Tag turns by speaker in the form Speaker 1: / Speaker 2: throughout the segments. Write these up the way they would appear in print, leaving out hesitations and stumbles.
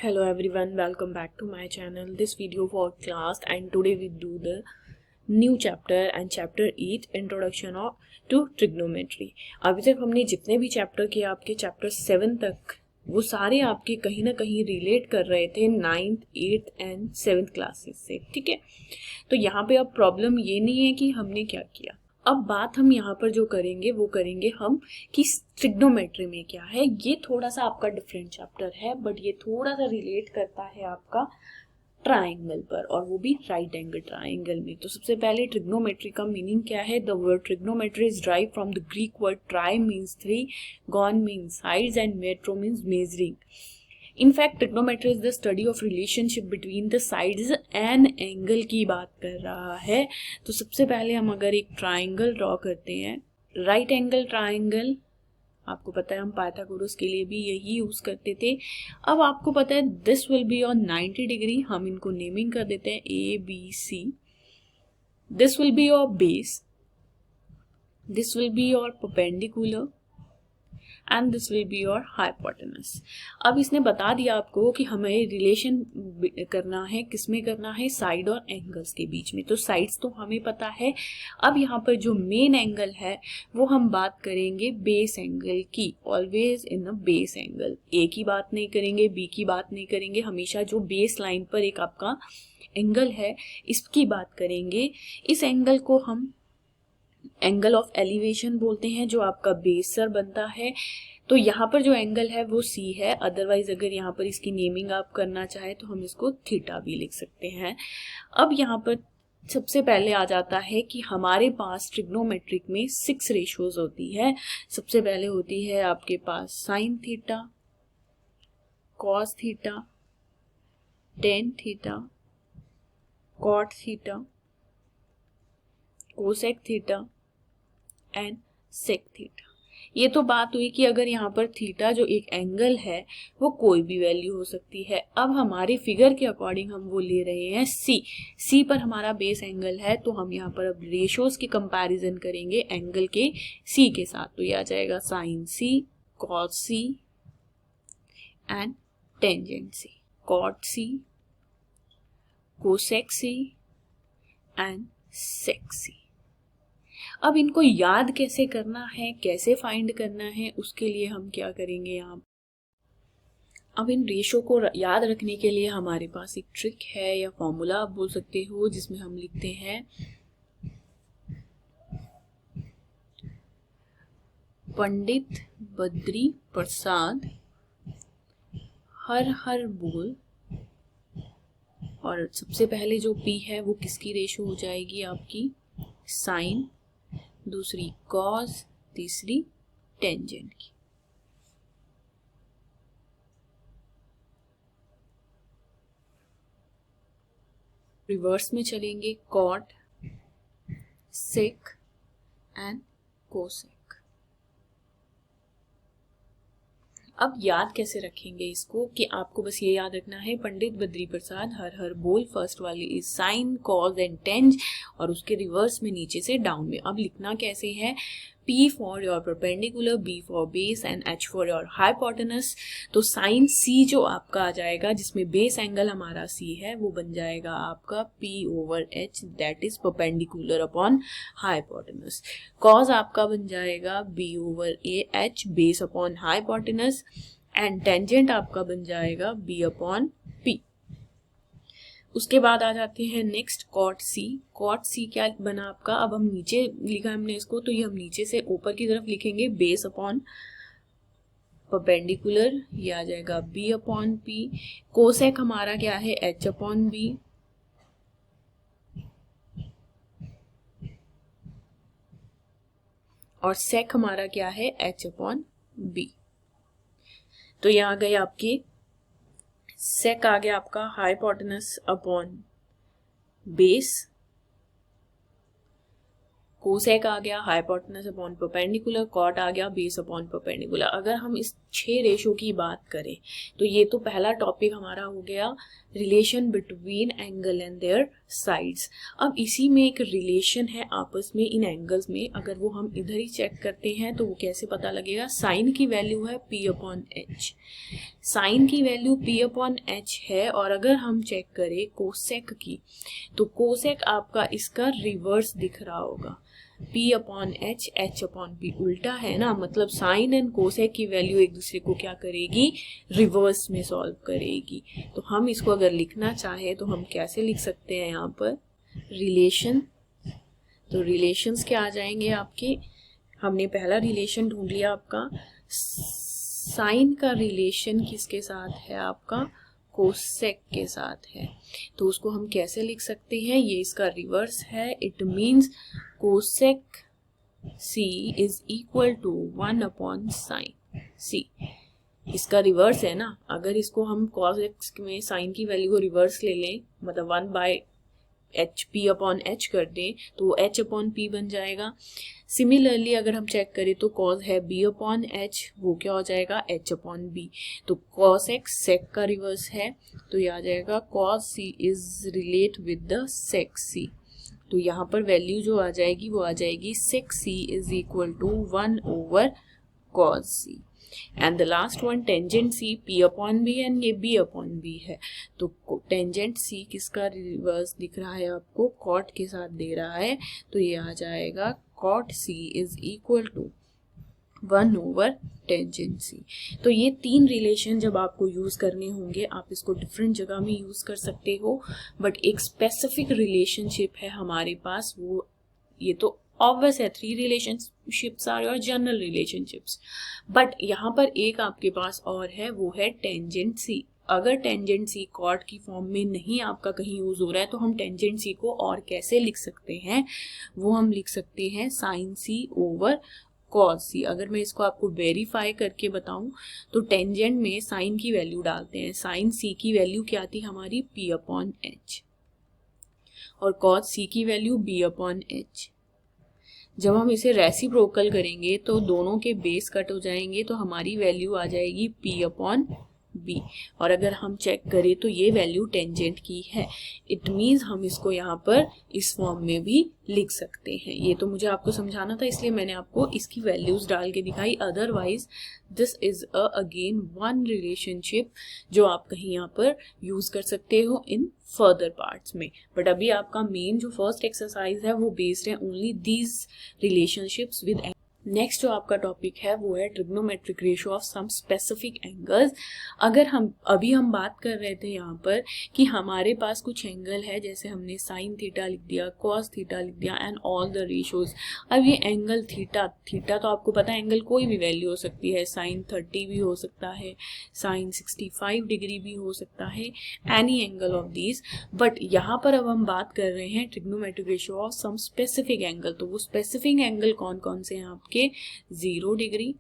Speaker 1: Hello everyone, welcome back to my channel. This video for class and today we do the new chapter and chapter 8 introduction of to trigonometry. अभी तक हमने जितने भी chapter किए आपके chapter 7 तक वो सारे आपके कहीं ना कहीं रिलेट कर रहे थे 9th, 8th and 7th classes से, ठीक है। तो यहाँ पे अब प्रॉब्लम ये नहीं है कि हमने क्या किया, अब बात हम यहाँ पर जो करेंगे वो करेंगे हम कि ट्रिग्नोमेट्री में क्या है। ये थोड़ा सा आपका डिफरेंट चैप्टर है बट ये थोड़ा सा रिलेट करता है आपका ट्राइंगल पर, और वो भी राइट एंगल ट्राइंगल में। तो सबसे पहले ट्रिग्नोमेट्री का मीनिंग क्या है। The word trigonometry is drive from the Greek word try means 3, gone means sides and metro means measuring. In fact, trigonometry is the study of relationship between the sides and angle की बात कर रहा है। तो सबसे पहले हम अगर एक ट्राइंगल ड्रॉ करते हैं, राइट एंगल ट्राइंगल, आपको पता है हम पाइथागोरस के लिए भी यही यूज करते थे। अब आपको पता है this will be on 90 degree, हम इनको नेमिंग कर देते हैं A B C. This will be your base, this will be your perpendicular and this will be your hypotenuse. अब इसने बता दिया आपको कि हमें रिलेशन करना है, किसमें करना है, साइड और एंगल्स के बीच में। तो साइड्स तो हमें पता है। अब यहाँ पर जो मेन एंगल है वो हम बात करेंगे बेस एंगल की, always in a base angle. ए की बात नहीं करेंगे, बी की बात नहीं करेंगे, हमेशा जो बेस लाइन पर एक आपका एंगल है इसकी बात करेंगे। इस एंगल को हम एंगल ऑफ एलिवेशन बोलते हैं, जो आपका बेसर बनता है। तो यहाँ पर जो एंगल है वो सी है, अदरवाइज अगर यहाँ पर इसकी नेमिंग आप करना चाहे तो हम इसको थीटा भी लिख सकते हैं। अब यहाँ पर सबसे पहले आ जाता है कि हमारे पास ट्रिग्नोमेट्रिक में 6 रेशियोज होती है। सबसे पहले होती है आपके पास sine theta, cos theta, tan theta, cot theta, cosec theta and sec theta. ये तो बात हुई कि अगर यहाँ पर थीटा जो एक एंगल है वो कोई भी वैल्यू हो सकती है। अब हमारे फिगर के अकॉर्डिंग हम वो ले रहे हैं सी पर हमारा बेस एंगल है, तो हम यहाँ पर अब रेशियोज की कंपैरिजन करेंगे एंगल के सी के साथ। तो ये आ जाएगा sine C, cos C and tangent C, cot C, cosec C and sec C. अब इनको याद कैसे करना है, कैसे फाइंड करना है, उसके लिए हम क्या करेंगे यहाँ। अब इन रेशो को याद रखने के लिए हमारे पास एक ट्रिक है या फॉर्मूला आप बोल सकते हो, जिसमें हम लिखते हैं पंडित बद्री प्रसाद हर हर बोल, और सबसे पहले जो पी है वो किसकी रेशो हो जाएगी आपकी, साइन, दूसरी कॉस, तीसरी टेंजेंट की। रिवर्स में चलेंगे, कॉट, सेक एंड कोसेक। अब याद कैसे रखेंगे इसको, कि आपको बस ये याद रखना है पंडित बद्री प्रसाद हर हर बोल, फर्स्ट वाली इज साइन, कॉस एंड टेंज, और उसके रिवर्स में नीचे से डाउन में। अब लिखना कैसे है, P for your perpendicular, B for base and H for your hypotenuse. तो साइन C जो आपका आ जाएगा, जिसमें बेस एंगल हमारा C है, वो बन जाएगा आपका P over H, that is perpendicular upon hypotenuse. Cos आपका बन जाएगा B over H, base upon hypotenuse, and tangent आपका बन जाएगा B अपॉन P। उसके बाद आ जाते हैं next cot C. Cot C क्या बना आपका, अब हम नीचे लिखा हमने इसको, तो ये हम नीचे से ऊपर की तरफ लिखेंगे, बेस अपॉन परपेंडिकुलर, ये आ जाएगा बी अपॉन पी। कोसेक हमारा क्या है, एच अपॉन बी, और सेक हमारा क्या है, एच अपॉन बी। तो ये आ गए आपके सेक, आ गया आपका हाइपोटेनस अपॉन बेस, कोसेक आ गया हाइपोटेनस अपॉन परपेंडिकुलर, कॉट आ गया बेस अपॉन परपेंडिकुलर। अगर हम इस 6 रेशो की बात करें तो ये तो पहला टॉपिक हमारा हो गया relation between angle and there sides. अब इसी में एक रिलेशन है आपस में इन एंगल्स में, अगर वो हम इधर ही चेक करते हैं तो वो कैसे पता लगेगा। साइन की वैल्यू है P अपॉन एच, साइन की वैल्यू P अपॉन एच है। और अगर हम चेक करें कोसेक की तो कोसेक आपका इसका रिवर्स दिख रहा होगा, P upon H, H upon P उल्टा है ना, मतलब साइन एंड कोसेक की वैल्यू एक दूसरे को क्या करेगी, रिवर्स में सॉल्व करेगी। तो हम इसको अगर लिखना चाहे तो हम कैसे लिख सकते हैं यहाँ पर रिलेशन। तो रिलेशंस क्या आ जाएंगे आपके, हमने पहला रिलेशन ढूंढ लिया आपका, साइन का रिलेशन किसके साथ है आपका, कोसेक के साथ है। तो उसको हम कैसे लिख सकते हैं, ये इसका रिवर्स है। It means cosec C is equal to 1 upon sine C। इसका रिवर्स है ना, अगर इसको हम कोसेक में साइन की वैल्यू को रिवर्स ले लें, मतलब 1 by H P upon H कर दें तो वो H अपॉन P बन जाएगा। सिमिलरली अगर हम चेक करें तो कॉस है B अपॉन एच, वो क्या हो जाएगा H अपॉन B। तो कॉस एक्स सेक का रिवर्स है, तो ये आ जाएगा cos C is relate with the sake C। तो यहाँ पर वैल्यू जो आ जाएगी वो आ जाएगी sec C is equal to 1 over cos C। And the last one tangent C P upon B एंड ये B अपॉन B है। तो टेंजेंट C किसका रिवर्स दिख रहा है आपको, कॉट के साथ दे रहा है, तो ये आ जाएगा cot C is equal to 1 over tangent C। तो ये 3 रिलेशन जब आपको यूज करने होंगे आप इसको डिफरेंट जगह में यूज कर सकते हो, बट एक स्पेसिफिक रिलेशनशिप है हमारे पास, वो ये तो ऑब्वियस है 3 relationships are your general relationships, but यहाँ पर एक आपके पास और है, वो है टेंजेंट C। अगर टेंजेंट C कॉट की फॉर्म में नहीं आपका कहीं यूज हो रहा है तो हम टेंजेंट C को और कैसे लिख सकते हैं, वो हम लिख सकते हैं sine C over cos C। अगर मैं इसको आपको वेरीफाई करके बताऊं तो टेंजेंट में साइन की वैल्यू डालते हैं, साइन C की वैल्यू क्या थी हमारी P अपॉन एच, और कॉस C की वैल्यू B अपॉन एच। जब हम इसे रेसिप्रोकल करेंगे तो दोनों के बेस कट हो जाएंगे, तो हमारी वैल्यू आ जाएगी P अपॉन B। और अगर हम चेक करें तो ये वैल्यू टेंजेंट की है, इट मीन्स हम इसको यहाँ पर इस फॉर्म में भी लिख सकते हैं। ये तो मुझे आपको समझाना था इसलिए मैंने आपको इसकी वैल्यूज डाल के दिखाई, otherwise this is again one relationship जो आप कहीं यहाँ पर यूज कर सकते हो इन फर्दर पार्ट्स में। बट अभी आपका मेन जो फर्स्ट एक्सरसाइज है वो बेस्ड है only these relationships with. Next जो आपका टॉपिक है वो है trigonometric ratio of some specific angles. अगर हम बात कर रहे थे यहाँ पर कि हमारे पास कुछ एंगल है, जैसे हमने साइन थीटा लिख दिया, कॉस थीटा लिख दिया एंड ऑल द रेशोज। अब ये एंगल थीटा तो आपको पता है एंगल कोई भी वैल्यू हो सकती है, साइन 30 भी हो सकता है, साइन 65 डिग्री भी हो सकता है, any angle of these. But यहाँ पर अब हम बात कर रहे हैं trigonometric ratio of some specific angle. तो वो स्पेसिफिक एंगल कौन कौन से हैं आपके, 0 degree,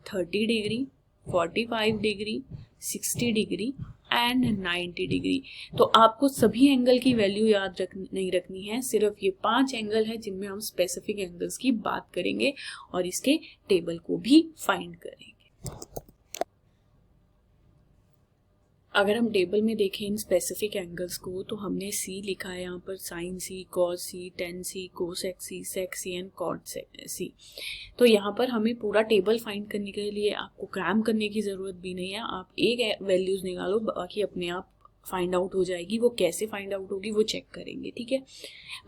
Speaker 1: 30 degree, 45 degree, 60 degree and 90 degree. तो आपको सभी एंगल की वैल्यू याद नहीं रखनी है, सिर्फ ये 5 एंगल है जिनमें हम स्पेसिफिक एंगल्स की बात करेंगे और इसके टेबल को भी फाइंड करेंगे। अगर हम टेबल में देखें इन स्पेसिफिक एंगल्स को तो हमने C लिखा है यहाँ पर, sine C, cos C, tan C, cosec C, sec C and cot C। तो यहाँ पर हमें पूरा टेबल फाइंड करने के लिए आपको क्रैम करने की ज़रूरत भी नहीं है, आप एक वैल्यूज़ निकालो, बाकी अपने आप फाइंड आउट हो जाएगी। वो कैसे फाइंड आउट होगी वो चेक करेंगे, ठीक है।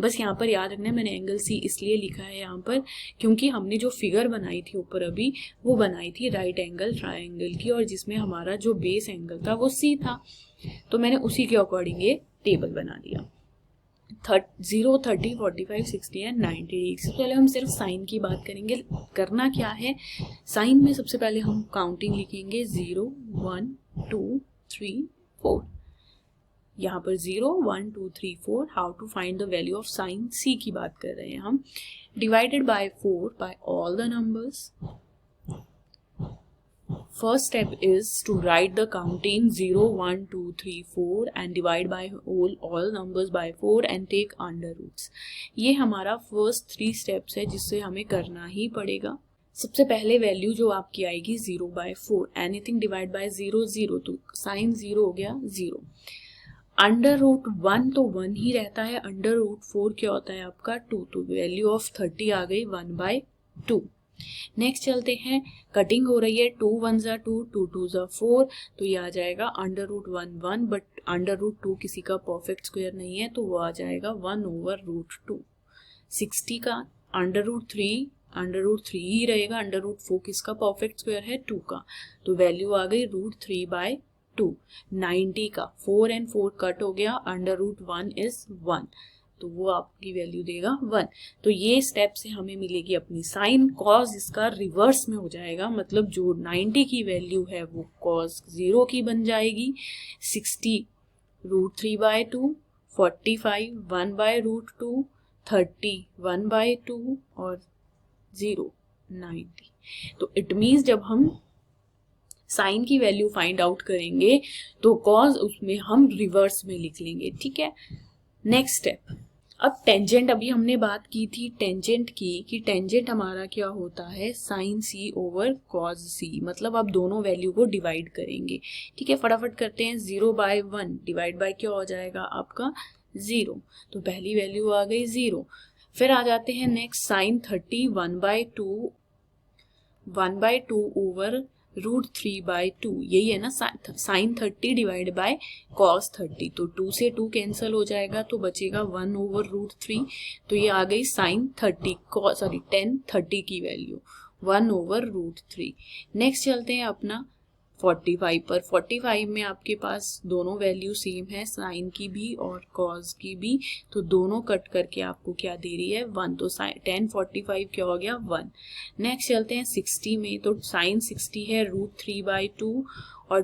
Speaker 1: बस यहाँ पर याद रखना है मैंने एंगल C इसलिए लिखा है यहाँ पर क्योंकि हमने जो फिगर बनाई थी ऊपर अभी वो बनाई थी राइट एंगल ट्राइंगल की, और जिसमें हमारा जो बेस एंगल था वो C था, तो मैंने उसी के अकॉर्डिंग ये टेबल बना दिया। 0, 30, 45, 60 एंड 90। सबसे पहले हम सिर्फ साइन की बात करेंगे। करना क्या है, साइन में सबसे पहले हम काउंटिंग लिखेंगे 0, 1, 2, 3, 4। यहाँ पर 0, 1, 2, 3, 4। How to find the value of sine C की बात कर रहे हैं हम, divided by 4 by all the numbers. First step is to write the counting 0, 1, 2, 3, 4 and divide by all numbers by 4 and take under roots. ये हमारा first 3 steps है जिससे हमें करना ही पड़ेगा. सबसे पहले वैल्यू जो आपकी आएगी 0/4. एनीथिंग डिवाइड बाय 0 0, तो साइन 0 हो गया 0. अंडर रूट 1 तो 1 ही रहता है. अंडर रूट 4 क्या होता है आपका 2, तो वैल्यू ऑफ 30 आ गई 1/2. नेक्स्ट चलते हैं, कटिंग हो रही है 2 1 ज़ा 2, 2 2 ज़ा 4, तो ये आ जाएगा under root 1 1, but under root 2 किसी का परफेक्ट स्क्वायर नहीं है तो वो आ जाएगा 1/√2. 60 का अंडर रूट 3 ही रहेगा. अंडर रूट 4 किसका परफेक्ट स्क्वायर है 2 का, तो वैल्यू आ गई √3/2. 90 का 4 and 4 कट हो गया, अंडर रूट 1 इज 1, तो वो आपकी वैल्यू देगा 1. तो ये स्टेप से हमें मिलेगी अपनी साइन. कॉज इसका रिवर्स में हो जाएगा, मतलब जो 90 की वैल्यू है वो कॉज 0 की बन जाएगी. 60 √3/2, 45 1/√2, 30 1/2 और 0 90. तो इट मीन्स जब हम साइन की वैल्यू फाइंड आउट करेंगे तो कॉज उसमें हम रिवर्स में लिख लेंगे. ठीक है. नेक्स्ट स्टेप, अब टेंजेंट, अभी हमने बात की थी टेंजेंट की कि टेंजेंट हमारा क्या होता है साइन सी ओवर कॉज सी, मतलब आप दोनों वैल्यू को डिवाइड करेंगे. ठीक है, फटाफट करते हैं. 0/1 डिवाइड बाय क्या हो जाएगा आपका 0, तो पहली वैल्यू आ गई 0. फिर आ जाते हैं नेक्स्ट, साइन 30 1/2 ओवर √3/2, यही है ना. साइन 30 डिवाइड बाय कॉस 30, तो 2 से 2 कैंसिल हो जाएगा तो बचेगा 1/√3. तो ये आ गई साइन 10 30 की वैल्यू 1/√3. नेक्स्ट चलते हैं अपना 45 पर. 45 में आपके पास दोनों वैल्यू सेम है, साइन की भी और कॉज की भी, तो दोनों कट करके आपको क्या दे रही है 1, तो 10 45 क्या हो गया 1. नेक्स्ट चलते हैं 60 में, तो साइन 60 है √3/2 और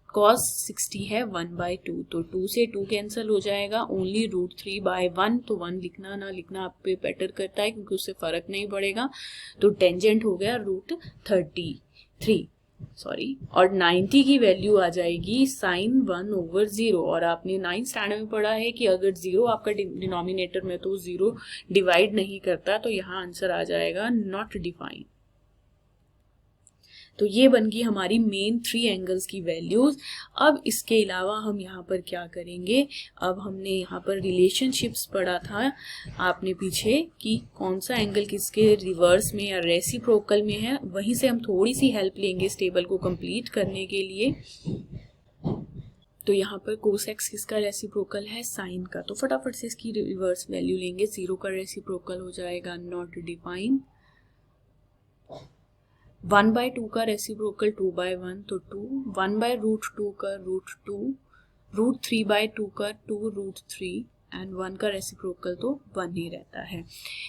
Speaker 1: कॉस 60 है 1/2, तो 2 से 2 कैंसिल हो जाएगा, ओनली √3/1, तो 1 लिखना ना लिखना आप पे बेटर करता है क्योंकि उससे फर्क नहीं पड़ेगा. तो टेंजेंट हो गया √33 और 90 की वैल्यू आ जाएगी साइन 1/0. और आपने 9th स्टैंडर्ड में पढ़ा है कि अगर 0 आपका डिनोमिनेटर में तो 0 डिवाइड नहीं करता, तो यहाँ आंसर आ जाएगा नॉट डिफाइन. तो ये बन गई हमारी मेन 3 एंगल्स की वैल्यूज. अब इसके अलावा हम यहाँ पर क्या करेंगे, अब हमने यहाँ पर रिलेशनशिप्स पढ़ा था आपने पीछे कि कौन सा एंगल किसके रिवर्स में या रेसिप्रोकल में है, वहीं से हम थोड़ी सी हेल्प लेंगे इस टेबल को कंप्लीट करने के लिए. तो यहाँ पर कोसेक्स किसका रेसिप्रोकल है साइन का, तो फटाफट से इसकी रिवर्स वैल्यू लेंगे. 0 का रेसिप्रोकल हो जाएगा नॉट डिफाइन. 1/2 का रेसिप्रोकल 2/1, तो 2. 1/√2 का √2, √3/2 का 2√3 एंड 1 का रेसिप्रोकल तो 1 ही रहता है.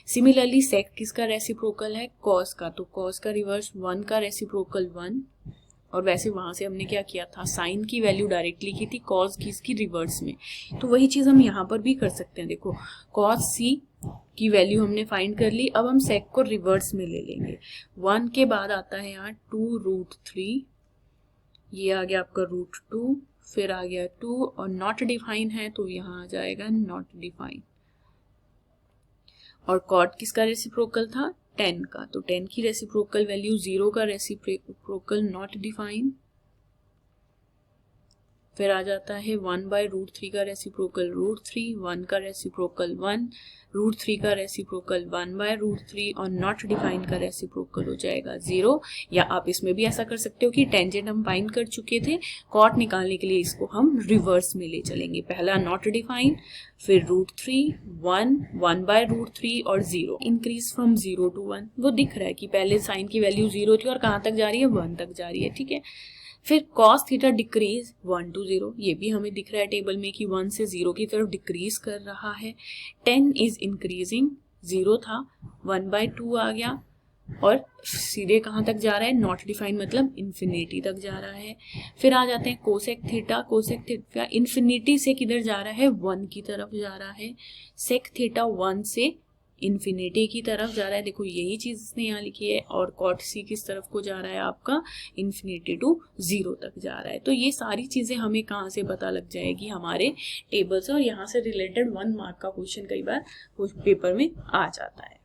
Speaker 1: सिमिलरली सेक किसका रेसिप्रोकल है कॉस का, तो कॉस का रिवर्स 1 का रेसिप्रोकल 1, और वैसे वहां से हमने क्या किया था साइन की वैल्यू डायरेक्टली की थी, कॉस की इसकी रिवर्स में, तो वही चीज हम यहाँ पर भी कर सकते हैं. देखो कॉस सी की वैल्यू हमने फाइंड कर ली, अब हम सेक को रिवर्स में ले लेंगे. 1 के बाद आता है यहाँ 2√3, ये आ गया आपका √2, फिर आ गया 2 और नॉट डिफाइन है तो यहाँ आ जाएगा नॉट डिफाइन. और कॉट किसका रेसिप्रोकल था 10 का, तो 10 की रेसिप्रोकल वैल्यू, 0 का रेसिप्रोकल नॉट डिफाइन. फिर आ जाता है 1/√3 का रेसिप्रोकल √3, 1 का रेसिप्रोकल 1, √3 का रेसिप्रोकल 1/√3 और नॉट डिफाइन का रेसिप्रोकल हो जाएगा 0. या आप इसमें भी ऐसा कर सकते हो कि टेंजेंट हम फाइंड कर चुके थे, कॉट निकालने के लिए इसको हम रिवर्स में ले चलेंगे. पहला नॉट डिफाइन, फिर √3, 1, 1/√3 और 0. इंक्रीज फ्रॉम 0 to 1, वो दिख रहा है कि पहले साइन की वैल्यू 0 थी और कहाँ तक जा रही है 1 तक जा रही है. ठीक है. फिर cos थीटा डिक्रीज 1 to 0, ये भी हमें दिख रहा है टेबल में कि 1 से 0 की तरफ डिक्रीज कर रहा है. 10 इज इंक्रीजिंग, 0 था 1/2 आ गया और सीधे कहाँ तक जा रहा है नॉट डिफाइन, मतलब इन्फिनिटी तक जा रहा है. फिर आ जाते हैं कोसेक थीटा इन्फिनिटी से किधर जा रहा है 1 की तरफ जा रहा है. सेक थीटा 1 से इन्फिनिटी की तरफ जा रहा है, देखो यही चीज़ इसने यहाँ लिखी है, और कॉट सी किस तरफ को जा रहा है आपका, इन्फिनिटी टू 0 तक जा रहा है। तो ये सारी चीज़ें हमें कहाँ से पता लग जाएगी, हमारे टेबल से, और यहाँ से रिलेटेड 1 मार्क का क्वेश्चन कई बार पेपर में आ जाता है।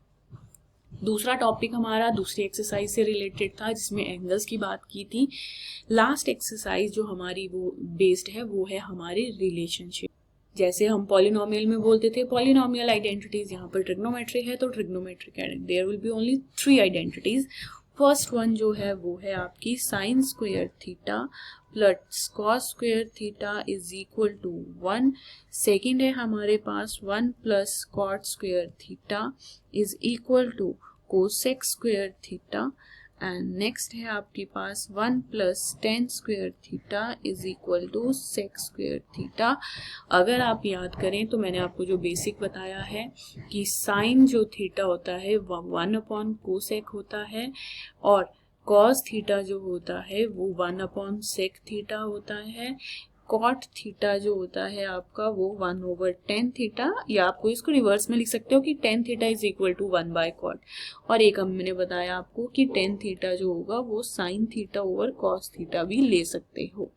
Speaker 1: दूसरा टॉपिक हमारा दूसरी एक्सरसाइज से रिलेटेड था, जिसमें एंगल्स की बात की थी। लास्ट एक्सरसाइज जो हमारी वो बेस्ड है वो है हमारे रिलेशनशिप। जैसे हम पॉलिनोमियल में बोलते थे पॉलिनोमियल आइडेंटिटीज, यहाँ पर ट्रिग्नोमेट्री है तो trigonometric identity, there will be only 3 identities. First one जो है वो है आपकी sine square theta plus cos square theta is equal to 1। Second है हमारे पास 1 plus cot square theta is equal to cosec square theta, and next है आपके पास 1 plus tan square theta is equal to sec square theta. अगर आप याद करें तो मैंने आपको जो बेसिक बताया है कि साइन जो थीटा होता है वो 1 अपॉन कोसेक होता है, और कॉस थीटा जो होता है वो 1 अपॉन सेक थीटा होता है। कॉट थीटा जो होता है आपका वो 1/10 थीटा, या आपको इसको रिवर्स में लिख सकते हो कि tan theta is equal to 1 by cot. और एक मैंने बताया आपको कि टेन थीटा जो होगा वो sine theta over cos theta भी ले सकते हो।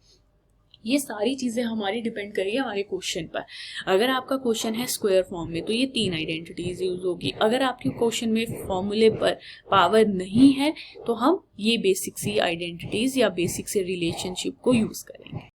Speaker 1: ये सारी चीज़ें हमारी डिपेंड करेगी हमारे क्वेश्चन पर। अगर आपका क्वेश्चन है स्क्वायर फॉर्म में तो ये 3 आइडेंटिटीज यूज होगी। अगर आपके क्वेश्चन में फॉर्मूले पर पावर नहीं है तो हम ये बेसिक सी आइडेंटिटीज या बेसिक से रिलेशनशिप को यूज करेंगे।